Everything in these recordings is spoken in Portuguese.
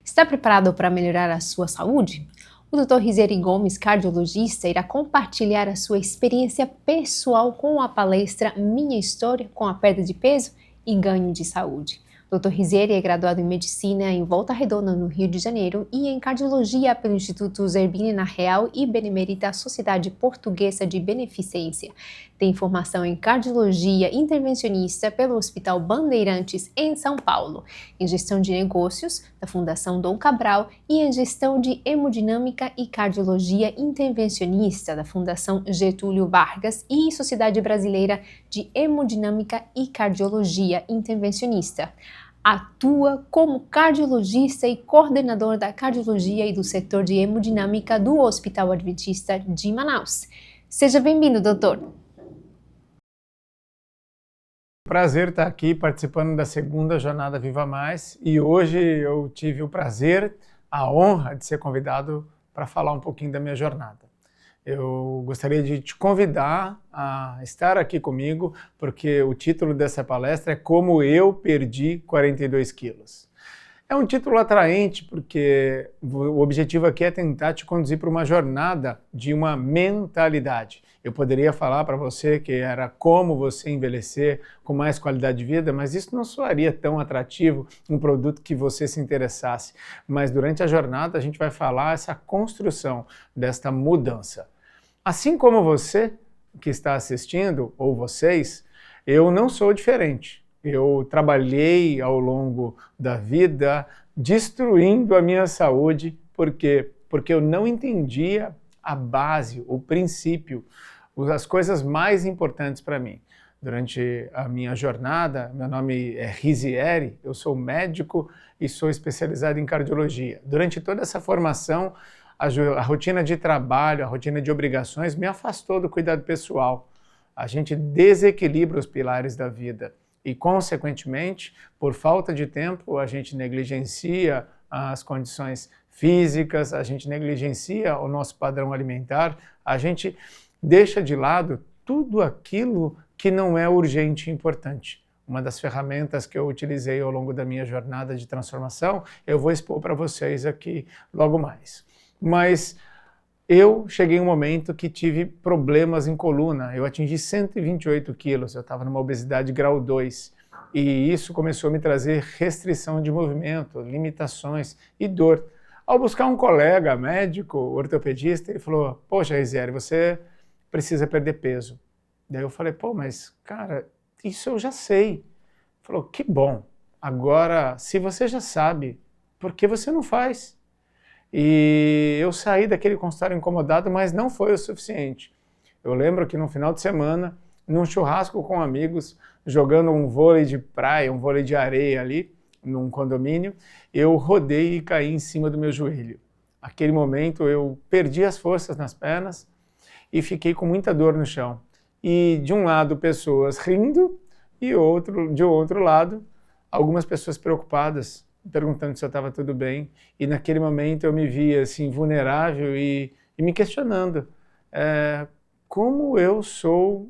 Está preparado para melhorar a sua saúde? O Dr. Rizieri Gomes, cardiologista, irá compartilhar a sua experiência pessoal com a palestra Minha História com a Perda de Peso e Ganho de Saúde. Dr. Rizieri é graduado em Medicina em Volta Redonda, no Rio de Janeiro, e em Cardiologia pelo Instituto Zerbini na Real e Benemérita Sociedade Portuguesa de Beneficência. Tem formação em Cardiologia Intervencionista pelo Hospital Bandeirantes, em São Paulo, em Gestão de Negócios, da Fundação Dom Cabral, e em Gestão de Hemodinâmica e Cardiologia Intervencionista, da Fundação Getúlio Vargas e Sociedade Brasileira de Hemodinâmica e Cardiologia Intervencionista. Atua como cardiologista e coordenador da cardiologia e do setor de hemodinâmica do Hospital Adventista de Manaus. Seja bem-vindo, doutor. Prazer estar aqui participando da segunda Jornada Viva Mais, e hoje eu tive o prazer, a honra de ser convidado para falar um pouquinho da minha jornada. Eu gostaria de te convidar a estar aqui comigo, porque o título dessa palestra é Como Eu Perdi 42 quilos. É um título atraente porque o objetivo aqui é tentar te conduzir para uma jornada de uma mentalidade. Eu poderia falar para você que era como você envelhecer com mais qualidade de vida, mas isso não soaria tão atrativo, um produto que você se interessasse. Mas durante a jornada a gente vai falar essa construção desta mudança. Assim como você que está assistindo, ou vocês, eu não sou diferente. Eu trabalhei ao longo da vida destruindo a minha saúde, porque eu não entendia a base, o princípio, as coisas mais importantes para mim. Durante a minha jornada, meu nome é Rizieri, eu sou médico e sou especializado em cardiologia. Durante toda essa formação, a rotina de trabalho, a rotina de obrigações me afastou do cuidado pessoal. A gente desequilibra os pilares da vida e, consequentemente, por falta de tempo, a gente negligencia as condições físicas, a gente negligencia o nosso padrão alimentar, a gente deixa de lado tudo aquilo que não é urgente e importante. Uma das ferramentas que eu utilizei ao longo da minha jornada de transformação, eu vou expor para vocês aqui logo mais. Mas eu cheguei em um momento que tive problemas em coluna, eu atingi 128 quilos, eu estava numa obesidade grau 2, e isso começou a me trazer restrição de movimento, limitações e dor. Ao buscar um colega médico, ortopedista, ele falou, poxa, Rizieri, você precisa perder peso. Daí eu falei, pô, mas cara, isso eu já sei. Ele falou, que bom, agora se você já sabe, por que você não faz? E eu saí daquele consultório incomodado, mas não foi o suficiente. Eu lembro que no final de semana, num churrasco com amigos, jogando um vôlei de praia, um vôlei de areia ali, num condomínio, eu rodei e caí em cima do meu joelho. Naquele momento eu perdi as forças nas pernas e fiquei com muita dor no chão. E de um lado pessoas rindo e de outro lado algumas pessoas preocupadas, perguntando se eu estava tudo bem, e naquele momento eu me via assim vulnerável e me questionando como eu sou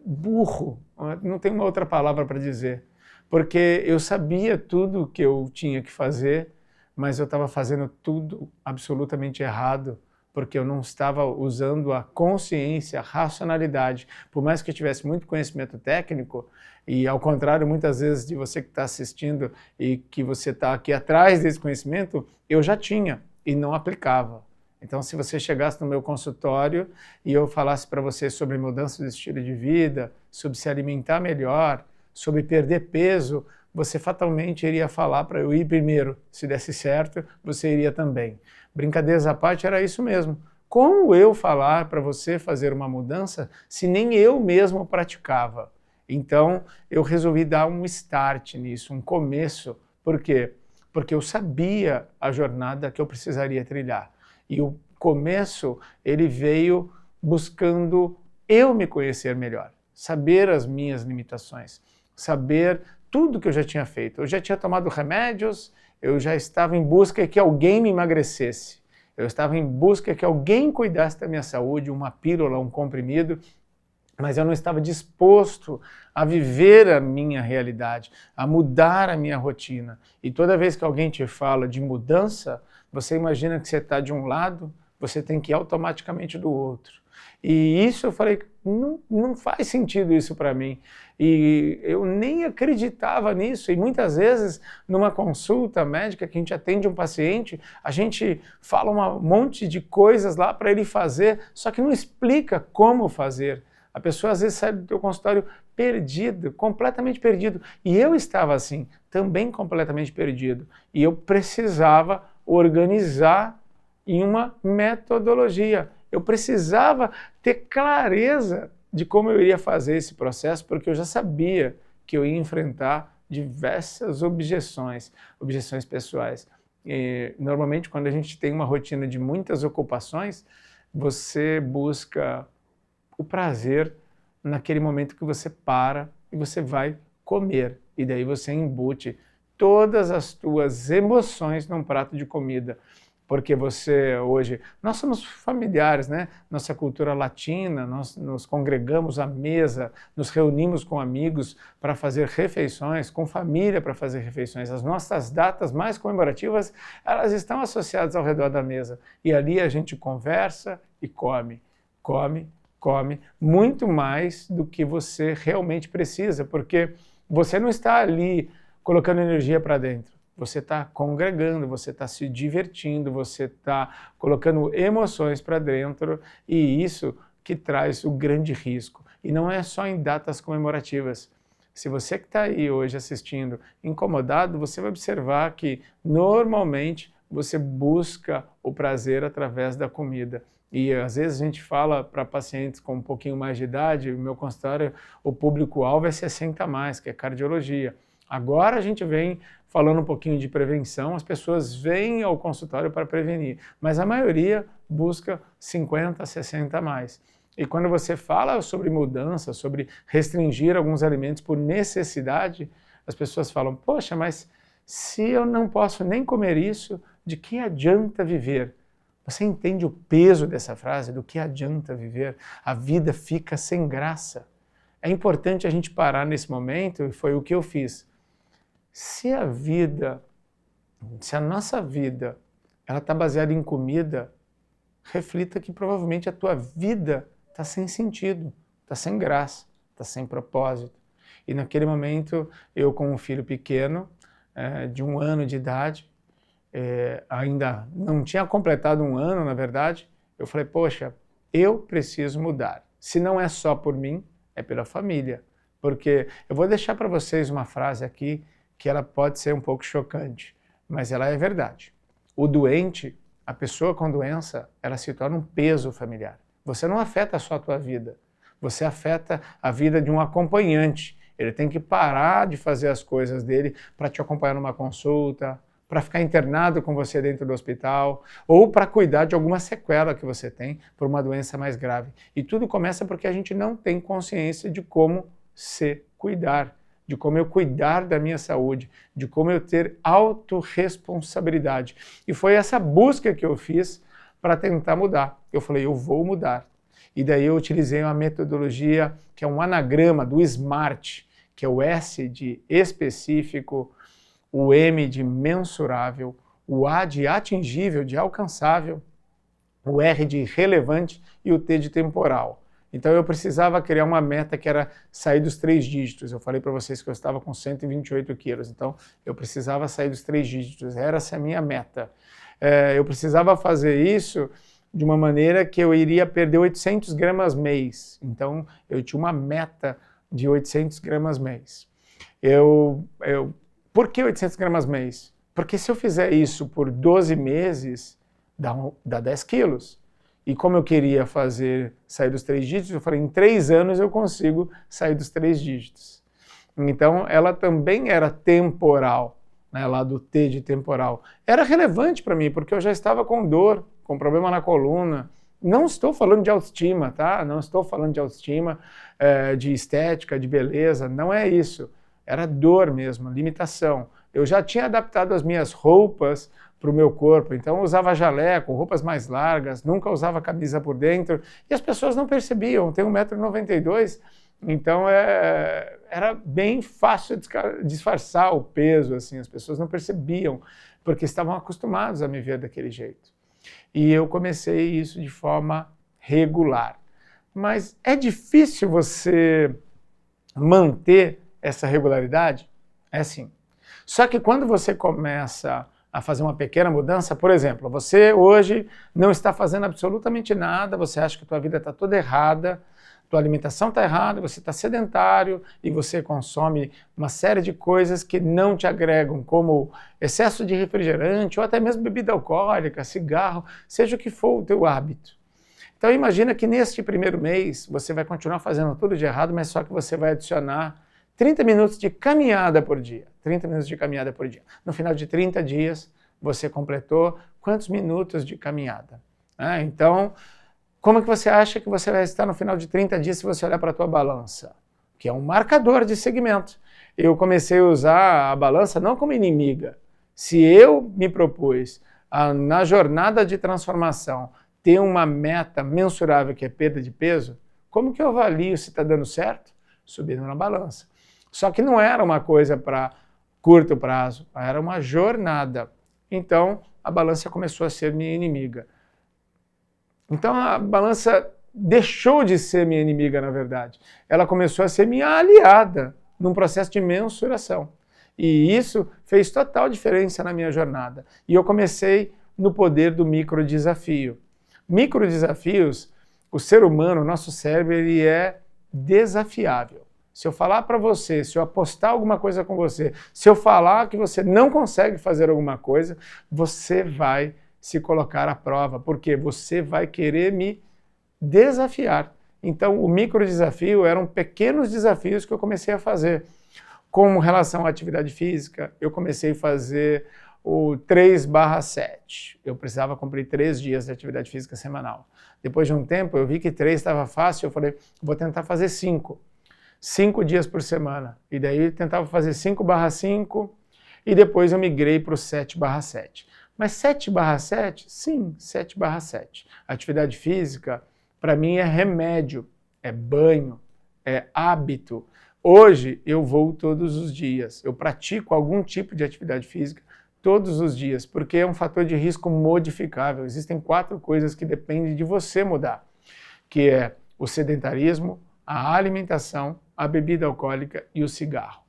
burro, não tem uma outra palavra para dizer, porque eu sabia tudo o que eu tinha que fazer, mas eu estava fazendo tudo absolutamente errado, porque eu não estava usando a consciência, a racionalidade. Por mais que eu tivesse muito conhecimento técnico, e ao contrário, muitas vezes de você que está assistindo e que você está aqui atrás desse conhecimento, eu já tinha e não aplicava. Então, se você chegasse no meu consultório e eu falasse para você sobre mudança de estilo de vida, sobre se alimentar melhor, sobre perder peso, você fatalmente iria falar para eu ir primeiro. Se desse certo, você iria também. Brincadeiras à parte, era isso mesmo. Como eu falar para você fazer uma mudança se nem eu mesmo praticava? Então, eu resolvi dar um start nisso, um começo. Por quê? Porque eu sabia a jornada que eu precisaria trilhar. E o começo, ele veio buscando eu me conhecer melhor, saber as minhas limitações, saber tudo que eu já tinha feito. Eu já tinha tomado remédios, eu já estava em busca que alguém me emagrecesse. Eu estava em busca que alguém cuidasse da minha saúde, uma pílula, um comprimido, mas eu não estava disposto a viver a minha realidade, a mudar a minha rotina. E toda vez que alguém te fala de mudança, você imagina que você está de um lado, você tem que ir automaticamente do outro. E isso eu falei, não faz sentido isso para mim. E eu nem acreditava nisso. E muitas vezes, numa consulta médica que a gente atende um paciente, a gente fala um monte de coisas lá para ele fazer, só que não explica como fazer. A pessoa às vezes sai do teu consultório perdido, completamente perdido. E eu estava assim, também completamente perdido. E eu precisava organizar em uma metodologia. Eu precisava ter clareza de como eu iria fazer esse processo, porque eu já sabia que eu ia enfrentar diversas objeções pessoais. E, normalmente, quando a gente tem uma rotina de muitas ocupações, você busca o prazer naquele momento que você para e você vai comer. E daí você embute todas as tuas emoções num prato de comida. Porque você hoje, nós somos familiares, né? Nossa cultura latina, nós nos congregamos à mesa, nos reunimos com amigos para fazer refeições, com família para fazer refeições. As nossas datas mais comemorativas, elas estão associadas ao redor da mesa. E ali a gente conversa e come, muito mais do que você realmente precisa, porque você não está ali colocando energia para dentro. Você está congregando, você está se divertindo, você está colocando emoções para dentro, e isso que traz o grande risco. E não é só em datas comemorativas. Se você que está aí hoje assistindo incomodado, você vai observar que normalmente você busca o prazer através da comida. E às vezes a gente fala para pacientes com um pouquinho mais de idade, no meu consultório, o público-alvo é 60 a mais, que é cardiologia. Agora a gente vem falando um pouquinho de prevenção, as pessoas vêm ao consultório para prevenir, mas a maioria busca 50, 60 a mais. E quando você fala sobre mudança, sobre restringir alguns alimentos por necessidade, as pessoas falam, poxa, mas se eu não posso nem comer isso, de que adianta viver? Você entende o peso dessa frase? Do que adianta viver? A vida fica sem graça. É importante a gente parar nesse momento, e foi o que eu fiz. Se a nossa vida, ela está baseada em comida, reflita que provavelmente a tua vida está sem sentido, está sem graça, está sem propósito. E naquele momento, eu com um filho pequeno, de 1 ano de idade, ainda não tinha completado 1 ano, na verdade, eu falei, poxa, eu preciso mudar. Se não é só por mim, é pela família. Porque eu vou deixar para vocês uma frase aqui que ela pode ser um pouco chocante, mas ela é verdade. O doente, a pessoa com doença, ela se torna um peso familiar. Você não afeta só a tua vida, você afeta a vida de um acompanhante. Ele tem que parar de fazer as coisas dele para te acompanhar numa consulta, para ficar internado com você dentro do hospital, ou para cuidar de alguma sequela que você tem por uma doença mais grave. E tudo começa porque a gente não tem consciência de como se cuidar, de como eu cuidar da minha saúde, de como eu ter autorresponsabilidade. E foi essa busca que eu fiz para tentar mudar. Eu falei, eu vou mudar. E daí eu utilizei uma metodologia que é um anagrama do SMART, que é o S de específico, o M de mensurável, o A de atingível, de alcançável, o R de relevante e o T de temporal. Então eu precisava criar uma meta que era sair dos 3 dígitos. Eu falei para vocês que eu estava com 128 quilos, então eu precisava sair dos 3 dígitos, era essa a minha meta. Eu precisava fazer isso de uma maneira que eu iria perder 800 gramas mês. Então eu tinha uma meta de 800 gramas mês. Por que 800 gramas mês? Porque se eu fizer isso por 12 meses, dá 10 quilos. E como eu queria sair dos 3 dígitos, eu falei, em 3 anos eu consigo sair dos 3 dígitos. Então, ela também era temporal, né, lá do T de temporal. Era relevante para mim, porque eu já estava com dor, com problema na coluna. Não estou falando de autoestima, tá? Não estou falando de autoestima, de estética, de beleza, não é isso. Era dor mesmo, limitação. Eu já tinha adaptado as minhas roupas para o meu corpo. Então eu usava jaleco, roupas mais largas, nunca usava camisa por dentro e as pessoas não percebiam. Eu tenho 1,92 m, então era bem fácil disfarçar o peso, assim, as pessoas não percebiam, porque estavam acostumados a me ver daquele jeito. E eu comecei isso de forma regular. Mas é difícil você manter essa regularidade? É sim. Só que quando você começa a fazer uma pequena mudança, por exemplo, você hoje não está fazendo absolutamente nada, você acha que a tua vida está toda errada, tua alimentação está errada, você está sedentário e você consome uma série de coisas que não te agregam, como excesso de refrigerante ou até mesmo bebida alcoólica, cigarro, seja o que for o teu hábito. Então imagina que neste primeiro mês você vai continuar fazendo tudo de errado, mas só que você vai adicionar 30 minutos de caminhada por dia. 30 minutos de caminhada por dia. No final de 30 dias, você completou quantos minutos de caminhada? Então, como que você acha que você vai estar no final de 30 dias se você olhar para a tua balança? Que é um marcador de segmento. Eu comecei a usar a balança não como inimiga. Se eu me propus na jornada de transformação ter uma meta mensurável que é perda de peso, como que eu avalio se está dando certo? Subindo na balança. Só que não era uma coisa para curto prazo, era uma jornada. Então, a balança começou a ser minha inimiga. Então, a balança deixou de ser minha inimiga, na verdade. Ela começou a ser minha aliada num processo de mensuração. E isso fez total diferença na minha jornada. E eu comecei no poder do microdesafio. Microdesafios, o ser humano, o nosso cérebro, ele é desafiável. Se eu falar para você, se eu apostar alguma coisa com você, se eu falar que você não consegue fazer alguma coisa, você vai se colocar à prova, porque você vai querer me desafiar. Então, o microdesafio eram pequenos desafios que eu comecei a fazer. Com relação à atividade física, eu comecei a fazer o 3/7. Eu precisava cumprir 3 dias de atividade física semanal. Depois de um tempo, eu vi que 3 estava fácil, eu falei, vou tentar fazer 5. 5 dias por semana. E daí eu tentava fazer 5/5 e depois eu migrei para o 7/7. Mas 7/7? Sim, 7/7. Atividade física, para mim, é remédio, é banho, é hábito. Hoje eu vou todos os dias. Eu pratico algum tipo de atividade física todos os dias, porque é um fator de risco modificável. Existem 4 coisas que dependem de você mudar, que é o sedentarismo, a alimentação, a bebida alcoólica e o cigarro.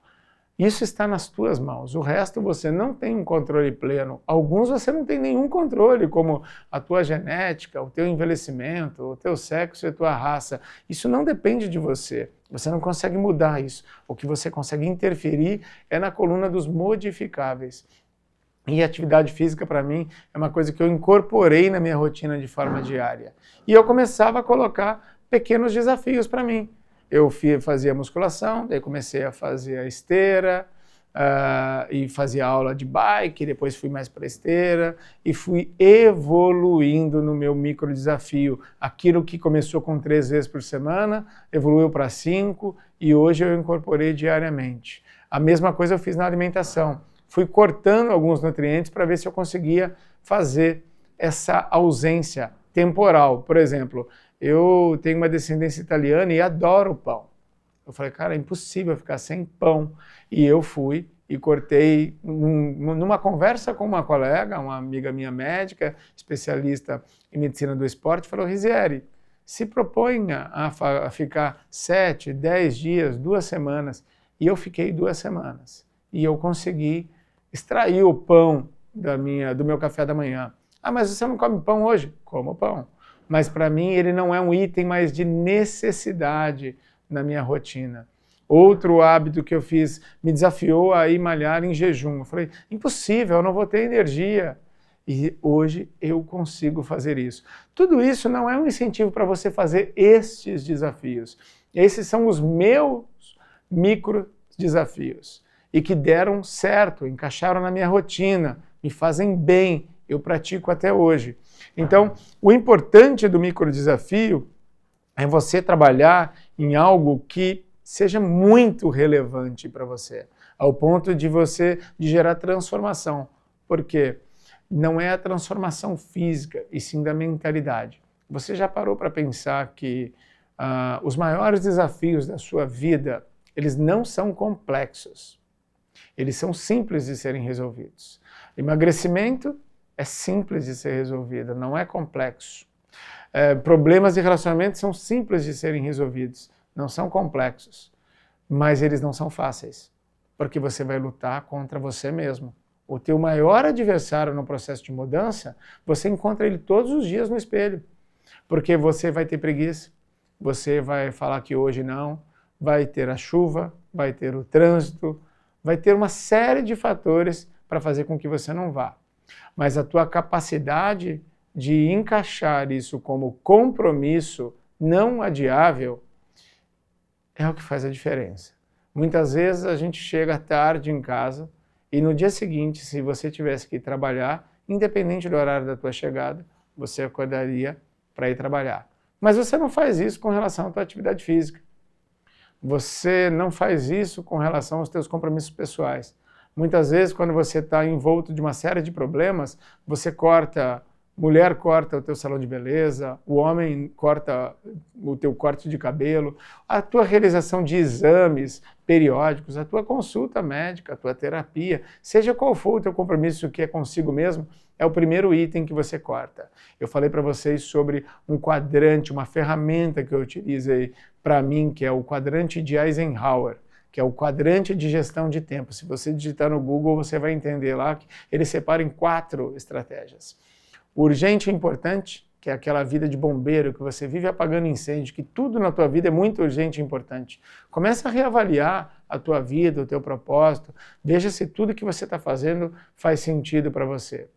Isso está nas tuas mãos. O resto você não tem um controle pleno. Alguns você não tem nenhum controle, como a tua genética, o teu envelhecimento, o teu sexo e a tua raça. Isso não depende de você. Você não consegue mudar isso. O que você consegue interferir é na coluna dos modificáveis. E atividade física, para mim, é uma coisa que eu incorporei na minha rotina de forma diária. E eu começava a colocar pequenos desafios para mim. Eu fazia musculação, daí comecei a fazer a esteira, e fazia aula de bike, depois fui mais para a esteira, e fui evoluindo no meu micro desafio. Aquilo que começou com 3 vezes por semana, evoluiu para 5, e hoje eu incorporei diariamente. A mesma coisa eu fiz na alimentação. Fui cortando alguns nutrientes para ver se eu conseguia fazer essa ausência temporal. Por exemplo, eu tenho uma descendência italiana e adoro pão. Eu falei, cara, é impossível ficar sem pão. E eu fui e cortei, numa conversa com uma colega, uma amiga minha médica, especialista em medicina do esporte, falou, Rizieri, se proponha a ficar 7, 10 dias, 2 semanas. E eu fiquei 2 semanas. E eu consegui extrair o pão do meu café da manhã. Ah, mas você não come pão hoje? Como pão. Mas para mim ele não é um item mais de necessidade na minha rotina. Outro hábito que eu fiz me desafiou a ir malhar em jejum. Eu falei, impossível, eu não vou ter energia. E hoje eu consigo fazer isso. Tudo isso não é um incentivo para você fazer estes desafios. Esses são os meus micro desafios. E que deram certo, encaixaram na minha rotina, me fazem bem, eu pratico até hoje. Então, o importante do microdesafio é você trabalhar em algo que seja muito relevante para você, ao ponto de gerar transformação. Por quê? não é a transformação física, e sim da mentalidade. Você já parou para pensar que os maiores desafios da sua vida, eles não são complexos. Eles são simples de serem resolvidos. Emagrecimento é simples de ser resolvido, não é complexo. Problemas de relacionamento são simples de serem resolvidos, não são complexos. Mas eles não são fáceis, porque você vai lutar contra você mesmo. O teu maior adversário no processo de mudança, você encontra ele todos os dias no espelho. Porque você vai ter preguiça, você vai falar que hoje não, vai ter a chuva, vai ter o trânsito, vai ter uma série de fatores para fazer com que você não vá. Mas a tua capacidade de encaixar isso como compromisso não adiável é o que faz a diferença. Muitas vezes a gente chega tarde em casa e no dia seguinte, se você tivesse que ir trabalhar, independente do horário da tua chegada, você acordaria para ir trabalhar. Mas você não faz isso com relação à tua atividade física. Você não faz isso com relação aos teus compromissos pessoais. Muitas vezes, quando você está envolto de uma série de problemas, você mulher corta o teu salão de beleza, o homem corta o teu corte de cabelo, a tua realização de exames periódicos, a tua consulta médica, a tua terapia, seja qual for o teu compromisso que é consigo mesmo, é o primeiro item que você corta. Eu falei para vocês sobre um quadrante, uma ferramenta que eu utilizei para mim, que é o quadrante de Eisenhower, que é o quadrante de gestão de tempo. Se você digitar no Google, você vai entender lá que ele separa em 4 estratégias. Urgente e importante, que é aquela vida de bombeiro, que você vive apagando incêndio, que tudo na tua vida é muito urgente e importante. Começa a reavaliar a tua vida, o teu propósito, veja se tudo que você está fazendo faz sentido para você.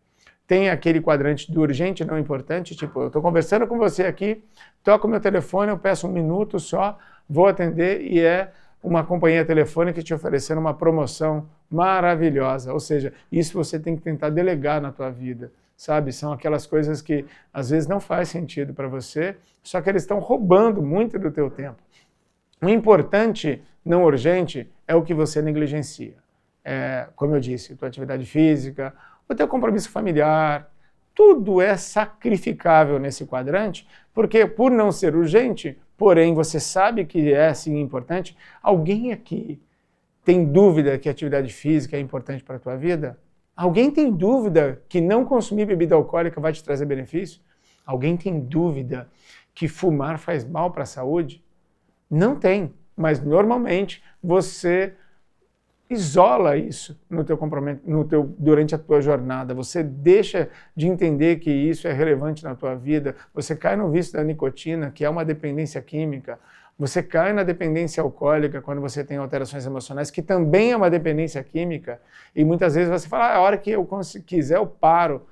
Tem aquele quadrante do urgente e não importante, tipo, eu estou conversando com você aqui, toco meu telefone, eu peço 1 minuto só, vou atender e é uma companhia telefônica te oferecendo uma promoção maravilhosa. Ou seja, isso você tem que tentar delegar na tua vida. Sabe, são aquelas coisas que às vezes não faz sentido para você, só que eles estão roubando muito do teu tempo. O importante, não urgente, é o que você negligencia. Como eu disse, tua atividade física, o teu compromisso familiar, tudo é sacrificável nesse quadrante, porque por não ser urgente, porém você sabe que é sim importante, alguém aqui tem dúvida que a atividade física é importante para a tua vida? Alguém tem dúvida que não consumir bebida alcoólica vai te trazer benefício? Alguém tem dúvida que fumar faz mal para a saúde? Não tem, mas normalmente você isola isso no teu comprometimento, durante a tua jornada. Você deixa de entender que isso é relevante na tua vida. Você cai no vício da nicotina, que é uma dependência química. Você cai na dependência alcoólica quando você tem alterações emocionais, que também é uma dependência química. E muitas vezes você fala, a hora que eu quiser eu paro.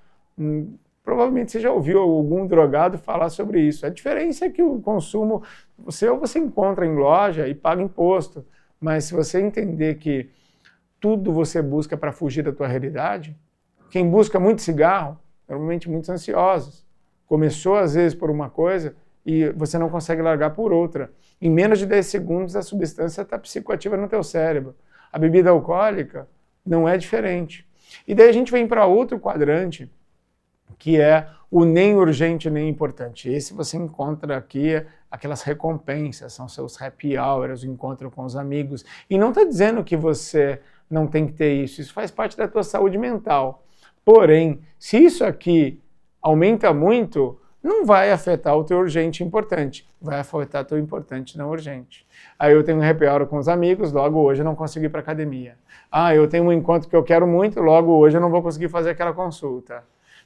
Provavelmente você já ouviu algum drogado falar sobre isso. A diferença é que o consumo, você encontra em loja e paga imposto. Mas se você entender que tudo você busca para fugir da tua realidade, quem busca muito cigarro, normalmente muitos ansiosos. Começou às vezes por uma coisa e você não consegue largar por outra. Em menos de 10 segundos a substância está psicoativa no teu cérebro. A bebida alcoólica não é diferente. E daí a gente vem para outro quadrante, que é o nem urgente nem importante. Esse você encontra aqui aquelas recompensas, são seus happy hours, o encontro com os amigos. E não está dizendo que você não tem que ter isso, isso faz parte da tua saúde mental. Porém, se isso aqui aumenta muito, não vai afetar o teu urgente e importante, vai afetar o teu importante não urgente. Aí eu tenho um happy hour com os amigos, logo hoje eu não consigo ir para a academia. Eu tenho um encontro que eu quero muito, logo hoje eu não vou conseguir fazer aquela consulta.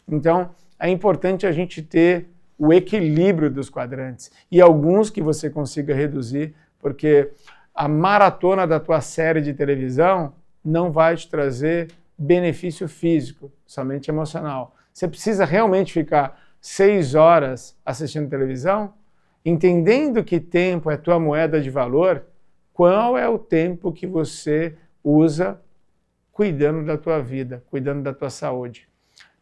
Então, é importante a gente ter o equilíbrio dos quadrantes e alguns que você consiga reduzir, porque a maratona da tua série de televisão não vai te trazer benefício físico, somente emocional. Você precisa realmente ficar 6 horas assistindo televisão, entendendo que tempo é tua moeda de valor, qual é o tempo que você usa cuidando da tua vida, cuidando da tua saúde.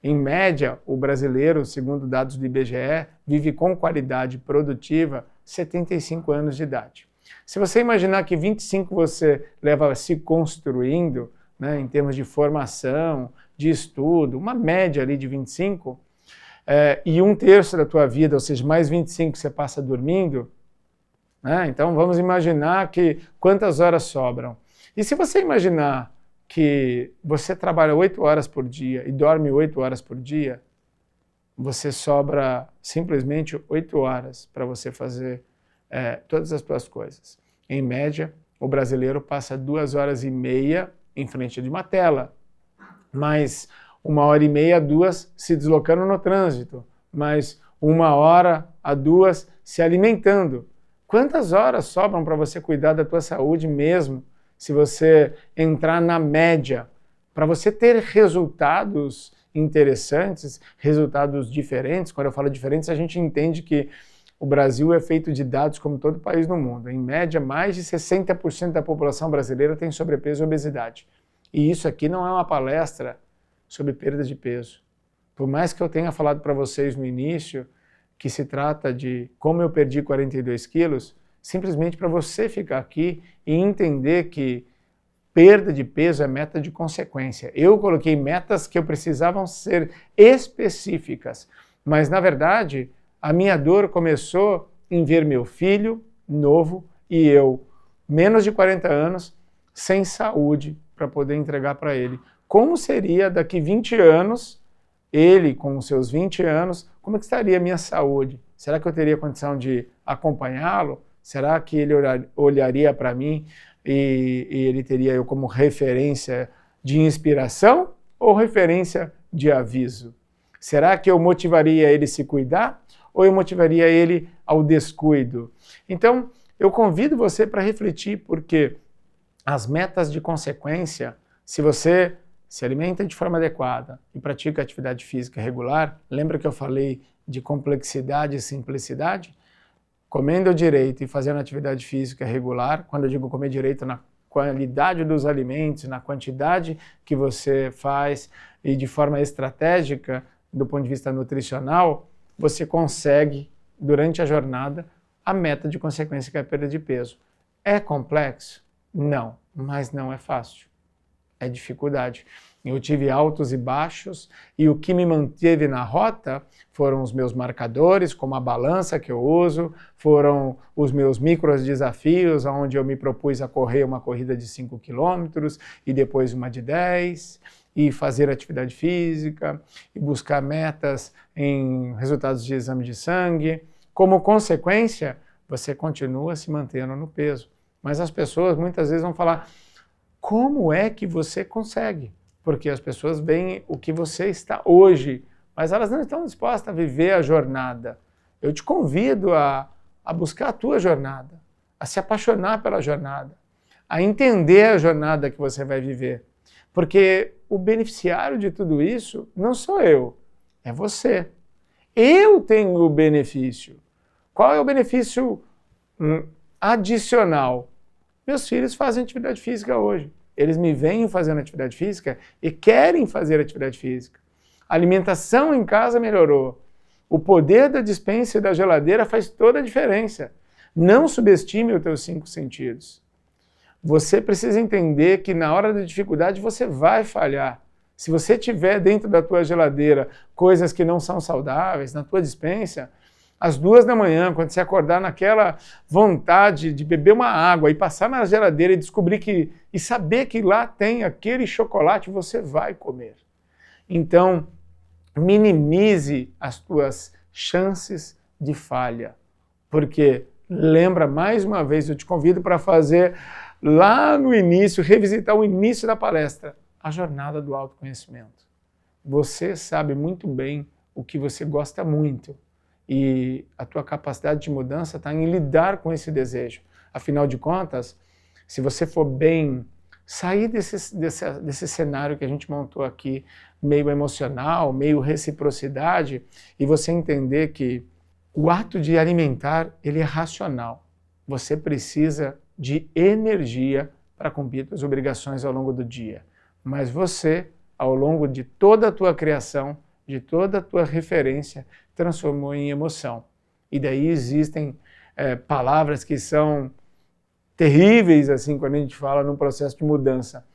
Em média, o brasileiro, segundo dados do IBGE, vive com qualidade produtiva 75 anos de idade. Se você imaginar que 25 você leva se construindo, né, em termos de formação, de estudo, uma média ali de 25, e 1/3 da tua vida, ou seja, mais 25 você passa dormindo, né? Então vamos imaginar que quantas horas sobram. E se você imaginar que você trabalha 8 horas por dia e dorme 8 horas por dia, você sobra simplesmente 8 horas para você fazer todas as suas coisas. Em média, o brasileiro passa 2h30 em frente de uma tela, mais 1h30 a 2 se deslocando no trânsito, mais 1 a 2 se alimentando. Quantas horas sobram para você cuidar da tua saúde mesmo, se você entrar na média, para você ter resultados interessantes, resultados diferentes? Quando eu falo diferentes, a gente entende que o Brasil é feito de dados como todo país no mundo. Em média, mais de 60% da população brasileira tem sobrepeso e obesidade. E isso aqui não é uma palestra sobre perda de peso. Por mais que eu tenha falado para vocês no início que se trata de como eu perdi 42 quilos, simplesmente para você ficar aqui e entender que perda de peso é meta de consequência. Eu coloquei metas que eu precisavam ser específicas, mas na verdade a minha dor começou em ver meu filho novo e eu, menos de 40 anos, sem saúde para poder entregar para ele. Como seria daqui 20 anos, ele com os seus 20 anos, como é que estaria a minha saúde? Será que eu teria condição de acompanhá-lo? Será que ele olharia para mim e ele teria eu como referência de inspiração ou referência de aviso? Será que eu motivaria ele a se cuidar ou eu motivaria ele ao descuido? Então, eu convido você para refletir, porque as metas de consequência, se você se alimenta de forma adequada e pratica atividade física regular, lembra que eu falei de complexidade e simplicidade? Comendo direito e fazendo atividade física regular, quando eu digo comer direito, na qualidade dos alimentos, na quantidade que você faz e de forma estratégica, do ponto de vista nutricional, você consegue, durante a jornada, a meta de consequência, que é a perda de peso. É complexo? Não, mas não é fácil. É dificuldade. Eu tive altos e baixos, e o que me manteve na rota foram os meus marcadores, como a balança que eu uso, foram os meus micros desafios, onde eu me propus a correr uma corrida de 5 quilômetros e depois uma de 10, e fazer atividade física, e buscar metas em resultados de exame de sangue. Como consequência, você continua se mantendo no peso. Mas as pessoas muitas vezes vão falar: como é que você consegue? Porque as pessoas veem o que você está hoje, mas elas não estão dispostas a viver a jornada. Eu te convido a buscar a tua jornada, a se apaixonar pela jornada, a entender a jornada que você vai viver. Porque o beneficiário de tudo isso não sou eu, é você. Eu tenho o benefício. Qual é o benefício adicional? Meus filhos fazem atividade física hoje. Eles me veem fazendo atividade física e querem fazer atividade física. A alimentação em casa melhorou. O poder da despensa e da geladeira faz toda a diferença. Não subestime os teus 5 sentidos. Você precisa entender que na hora da dificuldade você vai falhar. Se você tiver dentro da tua geladeira coisas que não são saudáveis, na tua despensa, às 2 da manhã, quando você acordar naquela vontade de beber uma água e passar na geladeira e descobrir e saber que lá tem aquele chocolate, você vai comer. Então, minimize as tuas chances de falha. Porque, lembra, mais uma vez, eu te convido para fazer lá no início, revisitar o início da palestra, a jornada do autoconhecimento. Você sabe muito bem o que você gosta muito. E a tua capacidade de mudança está em lidar com esse desejo. Afinal de contas, se você for bem, sair desse cenário que a gente montou aqui, meio emocional, meio reciprocidade, e você entender que o ato de alimentar, ele é racional. Você precisa de energia para cumprir as obrigações ao longo do dia. Mas você, ao longo de toda a tua criação, de toda a tua referência, transformou em emoção. E daí existem palavras que são terríveis, assim, quando a gente fala num processo de mudança,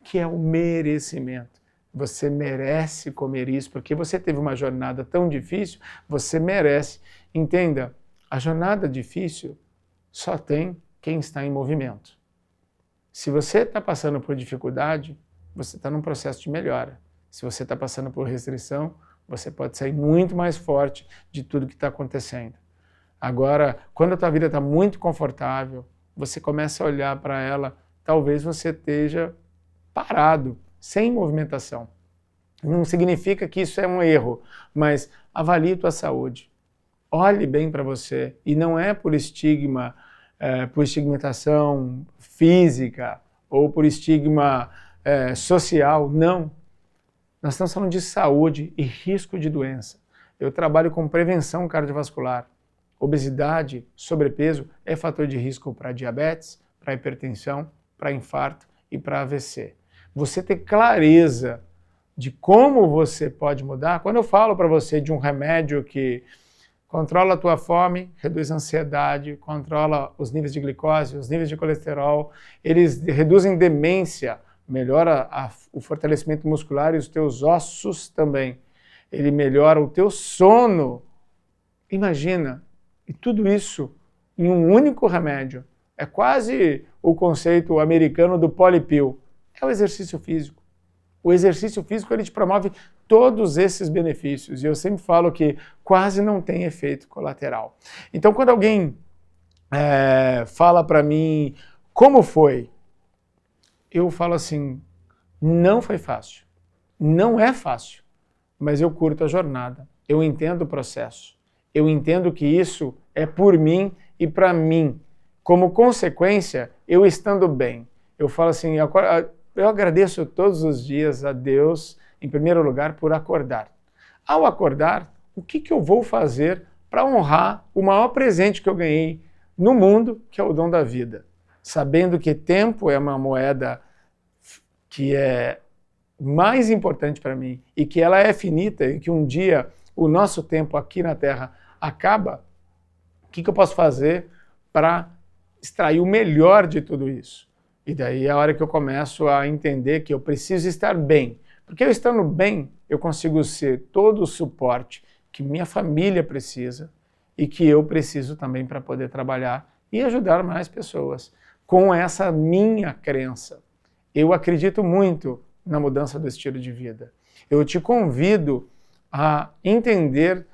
que é o merecimento. Você merece comer isso, porque você teve uma jornada tão difícil, você merece. Entenda, a jornada difícil só tem quem está em movimento. Se você está passando por dificuldade, você está num processo de melhora. Se você está passando por restrição, você pode sair muito mais forte de tudo que está acontecendo. Agora, quando a tua vida está muito confortável, você começa a olhar para ela, talvez você esteja parado, sem movimentação. Não significa que isso é um erro, mas avalie tua saúde. Olhe bem para você, e não é por estigma, por estigmatização física ou por estigma social, não. Nós estamos falando de saúde e risco de doença. Eu trabalho com prevenção cardiovascular. Obesidade, sobrepeso é fator de risco para diabetes, para hipertensão, para infarto e para AVC. Você ter clareza de como você pode mudar, quando eu falo para você de um remédio que controla a tua fome, reduz a ansiedade, controla os níveis de glicose, os níveis de colesterol, eles reduzem demência, melhora o fortalecimento muscular e os teus ossos também. Ele melhora o teu sono. Imagina, e tudo isso em um único remédio. É quase o conceito americano do polypill. É o exercício físico. O exercício físico ele te promove todos esses benefícios. E eu sempre falo que quase não tem efeito colateral. Então, quando alguém fala para mim como foi, eu falo assim, não foi fácil. Não é fácil, mas eu curto a jornada. Eu entendo o processo. Eu entendo que isso é por mim e para mim. Como consequência, eu estando bem. Eu falo assim, eu agradeço todos os dias a Deus, em primeiro lugar, por acordar. Ao acordar, o que eu vou fazer para honrar o maior presente que eu ganhei no mundo, que é o dom da vida? Sabendo que tempo é uma moeda que é mais importante para mim e que ela é finita e que um dia o nosso tempo aqui na Terra acaba, o que eu posso fazer para extrair o melhor de tudo isso? E daí é a hora que eu começo a entender que eu preciso estar bem. Porque eu estando bem, eu consigo ser todo o suporte que minha família precisa e que eu preciso também para poder trabalhar e ajudar mais pessoas. Com essa minha crença, eu acredito muito na mudança do estilo de vida. Eu te convido a entender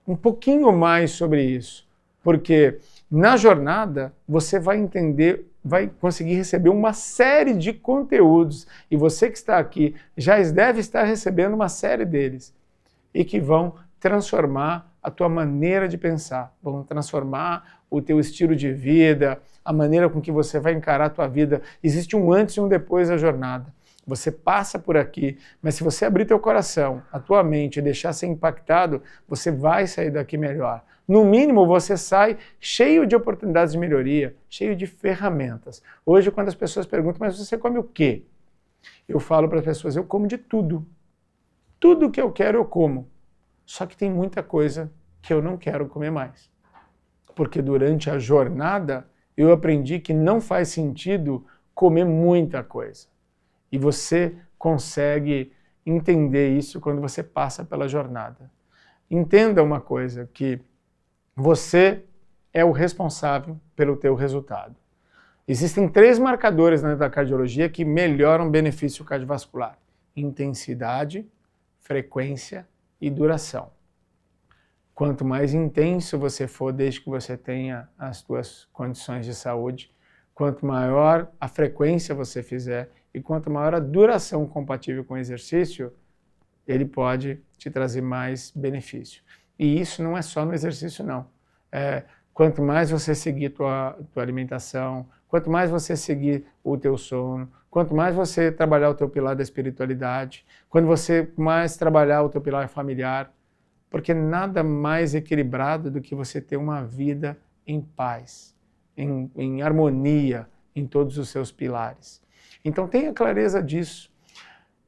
um pouquinho mais sobre isso, porque na jornada você vai entender, vai conseguir receber uma série de conteúdos, e você que está aqui já deve estar recebendo uma série deles, e que vão transformar a tua maneira de pensar, vão transformar o teu estilo de vida, a maneira com que você vai encarar a tua vida. Existe um antes e um depois da jornada. Você passa por aqui, mas se você abrir teu coração, a tua mente e deixar ser impactado, você vai sair daqui melhor. No mínimo, você sai cheio de oportunidades de melhoria, cheio de ferramentas. Hoje, quando as pessoas perguntam, mas você come o quê? Eu falo para as pessoas, eu como de tudo. Tudo que eu quero, eu como. Só que tem muita coisa que eu não quero comer mais. Porque durante a jornada, eu aprendi que não faz sentido comer muita coisa. E você consegue entender isso quando você passa pela jornada. Entenda uma coisa, que você é o responsável pelo teu resultado. Existem 3 marcadores da cardiologia que melhoram o benefício cardiovascular: intensidade, frequência e duração. Quanto mais intenso você for, desde que você tenha as tuas condições de saúde, quanto maior a frequência você fizer e quanto maior a duração compatível com o exercício, ele pode te trazer mais benefício. E isso não é só no exercício, não. Quanto mais você seguir tua alimentação, quanto mais você seguir o teu sono, quanto mais você trabalhar o teu pilar da espiritualidade, quando você mais trabalhar o teu pilar familiar, porque nada mais equilibrado do que você ter uma vida em paz, em harmonia em todos os seus pilares. Então tenha clareza disso.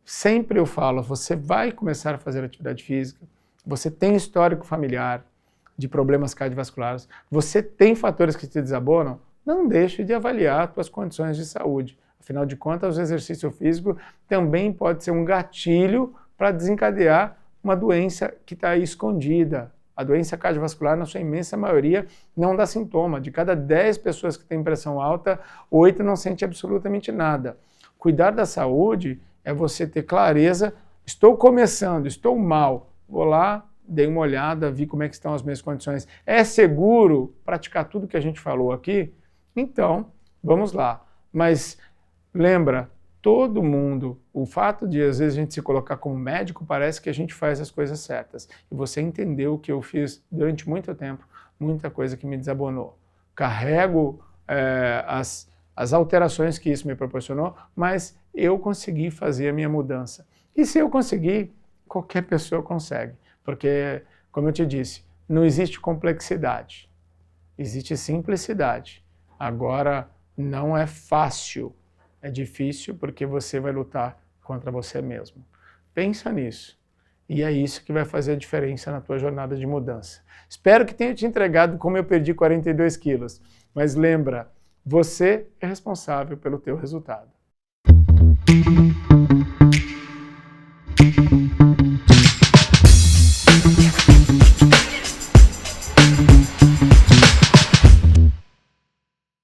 Sempre eu falo, você vai começar a fazer atividade física, você tem histórico familiar de problemas cardiovasculares, você tem fatores que te desabonam, não deixe de avaliar suas condições de saúde. Afinal de contas, o exercício físico também pode ser um gatilho para desencadear uma doença que está aí escondida. A doença cardiovascular, na sua imensa maioria, não dá sintoma. De cada 10 pessoas que têm pressão alta, 8 não sentem absolutamente nada. Cuidar da saúde é você ter clareza, estou começando, estou mal, vou lá, dei uma olhada, vi como é que estão as minhas condições. É seguro praticar tudo que a gente falou aqui? Então, vamos lá. Mas lembra, todo mundo, o fato de às vezes a gente se colocar como médico, parece que a gente faz as coisas certas. E você entendeu que eu fiz durante muito tempo, muita coisa que me desabonou. Carrego as alterações que isso me proporcionou, mas eu consegui fazer a minha mudança. E se eu conseguir, qualquer pessoa consegue. Porque, como eu te disse, não existe complexidade, existe simplicidade. Agora, não é fácil, é difícil porque você vai lutar contra você mesmo. Pensa nisso. E é isso que vai fazer a diferença na tua jornada de mudança. Espero que tenha te entregado como eu perdi 42 quilos. Mas lembra, você é responsável pelo teu resultado.